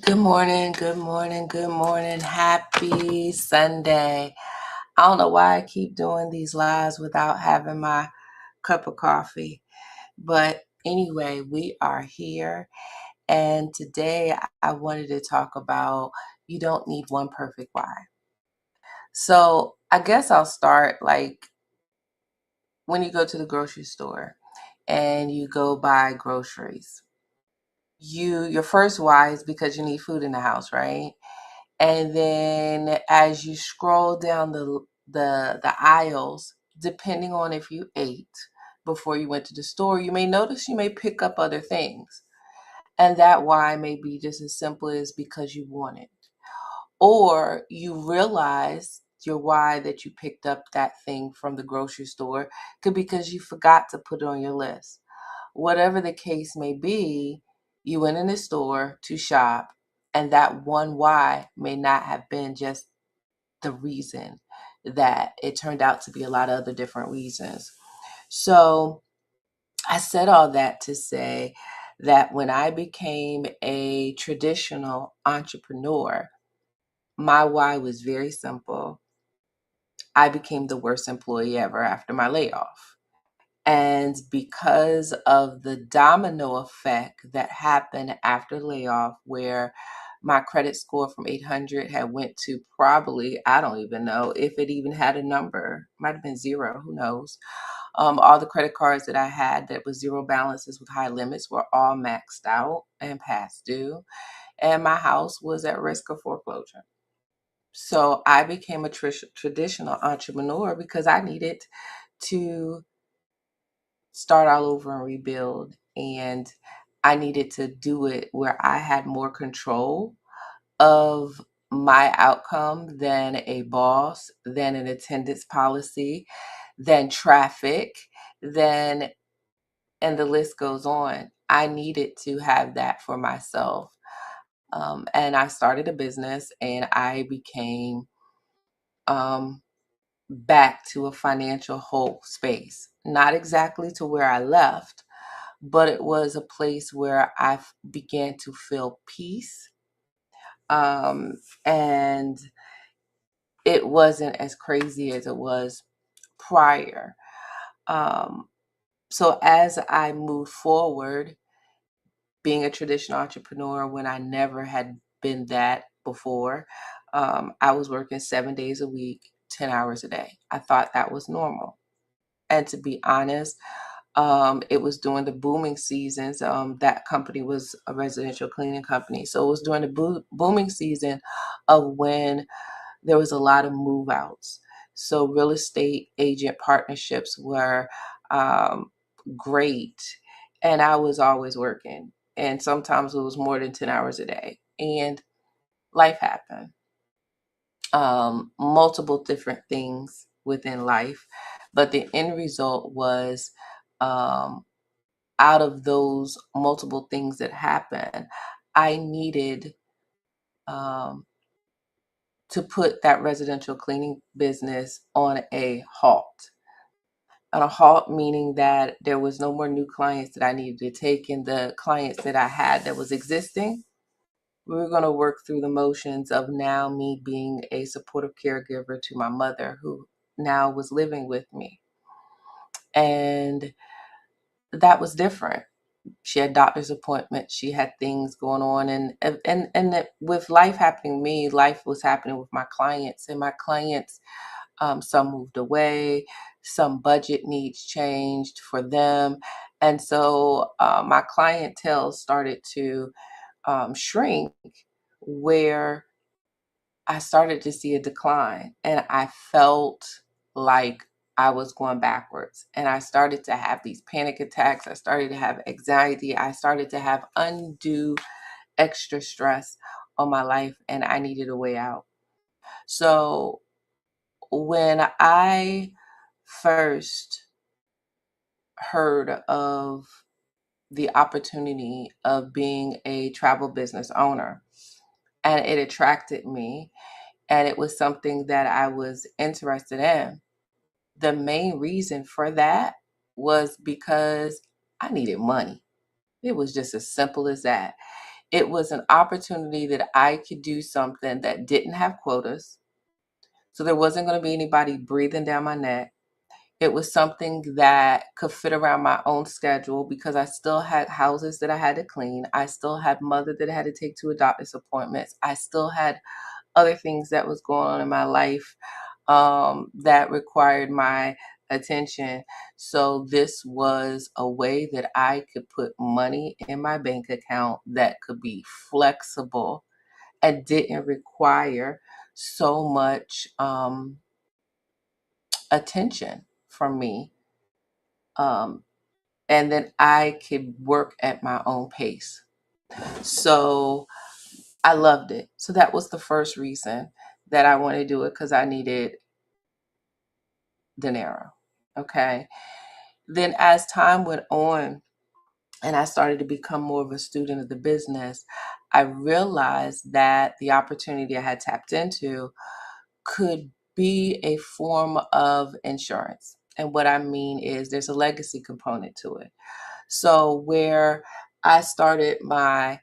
Good morning, good morning, good morning. Happy Sunday. I don't know why I keep doing these lives without having my cup of coffee. But anyway, we are here. And today I wanted to talk about you don't need one perfect why. So I guess I'll start like when you go to the grocery store and you go buy groceries. Your first why is because you need food in the house, right? And then as you scroll down the aisles, depending on if you ate before you went to the store, you may notice you may pick up other things. And that why may be just as simple as because you want it. Or you realize your why that you picked up that thing from the grocery store could be because you forgot to put it on your list. Whatever the case may be, you went in the store to shop, and that one why may not have been just the reason, that it turned out to be a lot of other different reasons. So I said all that to say that when I became a traditional entrepreneur, my why was very simple. I became the worst employee ever after my layoff. And because of the domino effect that happened after layoff, where my credit score from 800 had went to probably, I don't even know if it even had a number, might have been zero, who knows. All the credit cards that I had that was zero balances with high limits were all maxed out and past due. And my house was at risk of foreclosure. So I became a traditional entrepreneur because I needed to start all over and rebuild. And I needed to do it where I had more control of my outcome than a boss, than an attendance policy, than traffic, than, and the list goes on. I needed to have that for myself. And I started a business and I became um, back to a financial whole space. Not exactly to where I left, but it was a place where I began to feel peace. Um, and it wasn't as crazy as it was prior. Um, so as I moved forward, being a traditional entrepreneur when I never had been that before, I was working 7 days a week, 10 hours a day. I thought that was normal. And to be honest, it was during the booming seasons. That company was a residential cleaning company. So it was during the booming season of when there was a lot of move outs. So real estate agent partnerships were um, great. And I was always working. And sometimes it was more than 10 hours a day. And life happened. Multiple different things within life. But the end result was um, out of those multiple things that happened, I needed um, to put that residential cleaning business on a halt. On a halt, meaning that there was no more new clients that I needed to take, and the clients that I had that was existing, we were going to work through the motions of now me being a supportive caregiver to my mother who now was living with me. And that was different. She had doctor's appointments, she had things going on, and that with life happening to me, life was happening with my clients, and my clients, some moved away, some budget needs changed for them, and so my clientele started to shrink, where I started to see a decline, and I felt like I was going backwards. And I started to have these panic attacks. I started to have anxiety. I started to have undue extra stress on my life, and I needed a way out. So when I first heard of the opportunity of being a travel business owner, and it attracted me, and it was something that I was interested in. The main reason for that was because I needed money. It was just as simple as that. It was an opportunity that I could do something that didn't have quotas. So there wasn't going to be anybody breathing down my neck. It was something that could fit around my own schedule because I still had houses that I had to clean. I still had mother that I had to take to a doctor's appointments. I still had other things that was going on in my life that required my attention. So this was a way that I could put money in my bank account that could be flexible and didn't require so much attention from me. Um, and then I could work at my own pace. So I loved it. So that was the first reason that I wanted to do it, because I needed dinero. Okay. Then as time went on and I started to become more of a student of the business, I realized that the opportunity I had tapped into could be a form of insurance. And what I mean is there's a legacy component to it. So where I started my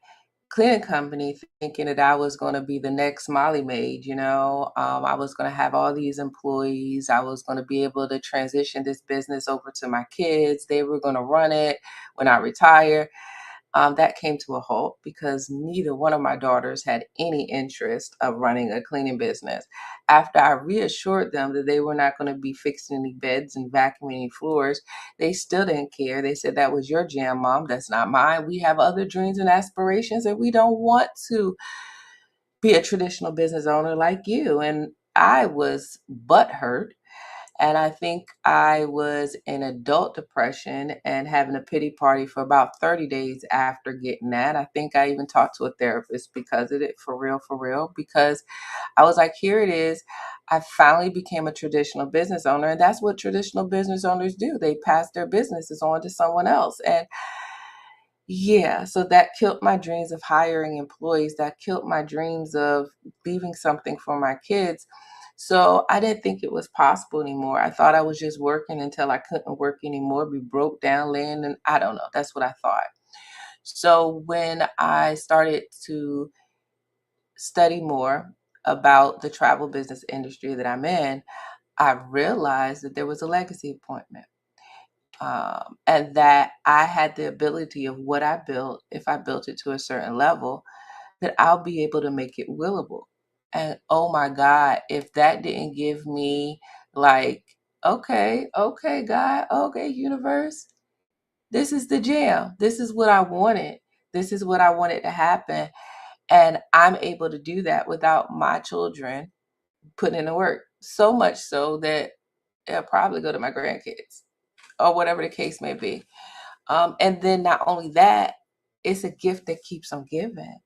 cleaning company thinking that I was going to be the next Molly Maid, I was going to have all these employees. I was going to be able to transition this business over to my kids. They were going to run it when I retire. That came to a halt because neither one of my daughters had any interest of running a cleaning business. After I reassured them that they were not going to be fixing any beds and vacuuming any floors, they still didn't care. They said, "That was your jam, Mom. That's not mine. We have other dreams and aspirations, and we don't want to be a traditional business owner like you." And I was butthurt, and I think I was in adult depression and having a pity party for about 30 days after getting that. I think I even talked to a therapist because of it, for real, because I was like, here it is. I finally became a traditional business owner, and that's what traditional business owners do. They pass their businesses on to someone else. And yeah, so that killed my dreams of hiring employees. That killed my dreams of leaving something for my kids. So I didn't think it was possible anymore. I thought I was just working until I couldn't work anymore, be broke down, laying, and I don't know. That's what I thought. So when I started to study more about the travel business industry that I'm in, I realized that there was a legacy appointment. And that I had the ability of what I built, if I built it to a certain level, that I'll be able to make it willable. And oh my God, if that didn't give me like, okay, God, okay, universe, this is the jam. This is what I wanted. This is what I wanted to happen. And I'm able to do that without my children putting in the work. So much so that it'll probably go to my grandkids or whatever the case may be. And then not only that, it's a gift that keeps on giving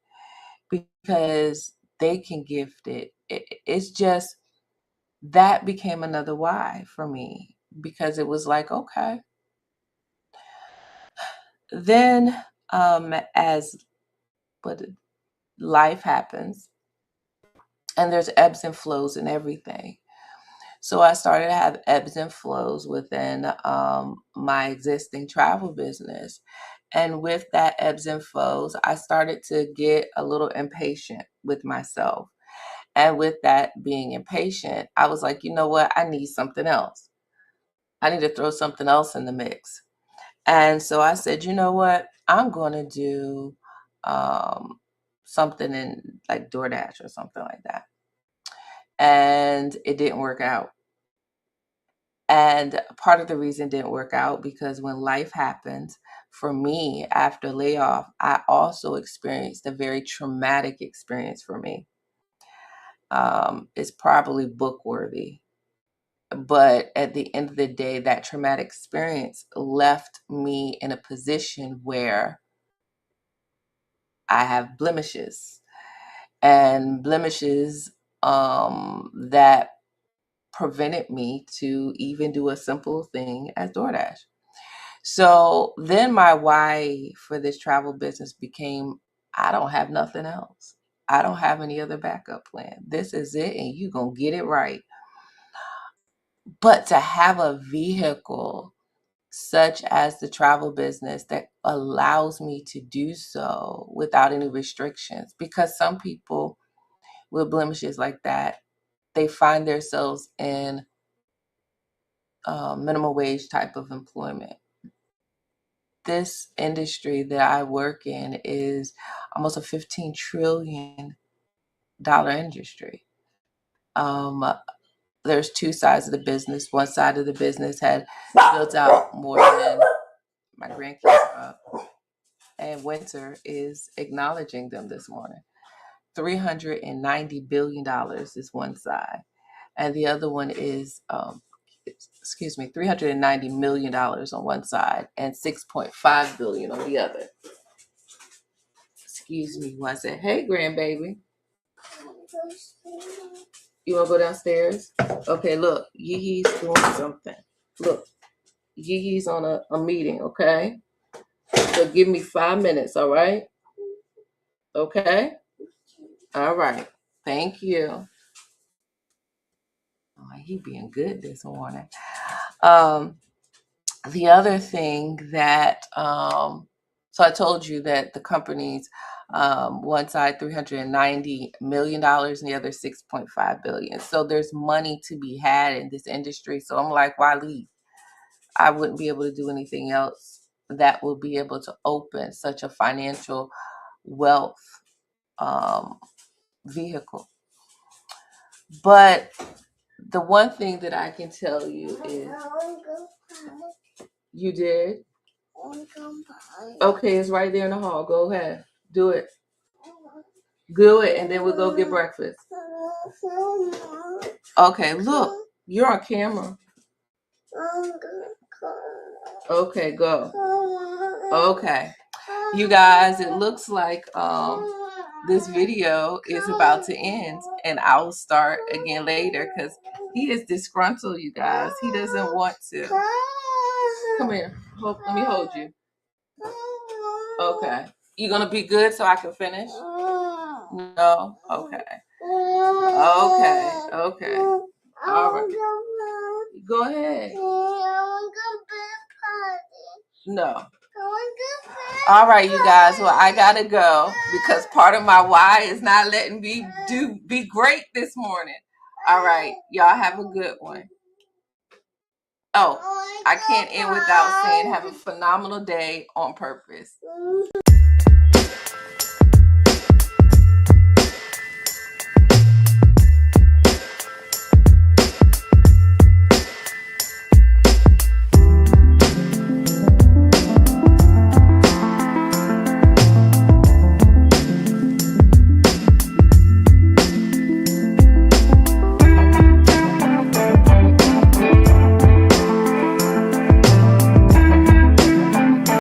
because they can gift it. It's just that became another why for me because it was like, okay. Then as but life happens and there's ebbs and flows in everything. So I started to have ebbs and flows within my existing travel business. And with that ebbs and flows, I started to get a little impatient with myself. And with that being impatient, I was like, you know what? I need something else. I need to throw something else in the mix. And so I said, you know what? I'm going to do um, something in like DoorDash or something like that. And it didn't work out. And part of the reason it didn't work out because when life happens, for me, after layoff, I also experienced a very traumatic experience for me. It's probably book worthy. But at the end of the day, that traumatic experience left me in a position where I have blemishes and blemishes that prevented me to even do a simple thing as DoorDash. So then my why for this travel business became I don't have nothing else. I don't have any other backup plan. This is it, and you going to get it right. But to have a vehicle such as the travel business, that allows me to do so without any restrictions. Because some people with blemishes like that, they find themselves in minimum wage type of employment. This industry that I work in is almost a $15 trillion industry. There's two sides of the business. One side of the business had built out more than my grandkids are up, and Winter is acknowledging them this morning. $390 billion is one side, and the other one is, $390 million on one side and $6.5 billion on the other. Excuse me one second. Hey, grandbaby. You want to go downstairs? Okay, look, Yi's doing something. Look, Yi's on a meeting, okay? So give me 5 minutes, all right? Okay? All right. Thank you. Oh, he being good this morning. The other thing that, so I told you that the company's one side $390 million and the other $6.5 billion. So there's money to be had in this industry. So I'm like, why leave? I wouldn't be able to do anything else that will be able to open such a financial wealth vehicle. But the one thing that I can tell you is, you did? Okay, it's right there in the hall. Go ahead. Do it. Do it, and then we'll go get breakfast. Okay, look. You're on camera. Okay, go. Okay. You guys, it looks like this video is about to end, and I'll start again later because he is disgruntled, you guys. He doesn't want to. Come here. Let me hold you. Okay. You gonna be good so I can finish? No? Okay. Okay. Okay. All right. Go ahead. No. All right, you guys. Well, I gotta go because part of my why is not letting me be great this morning. All right, y'all have a good one. Oh, I can't end without saying have a phenomenal day on purpose.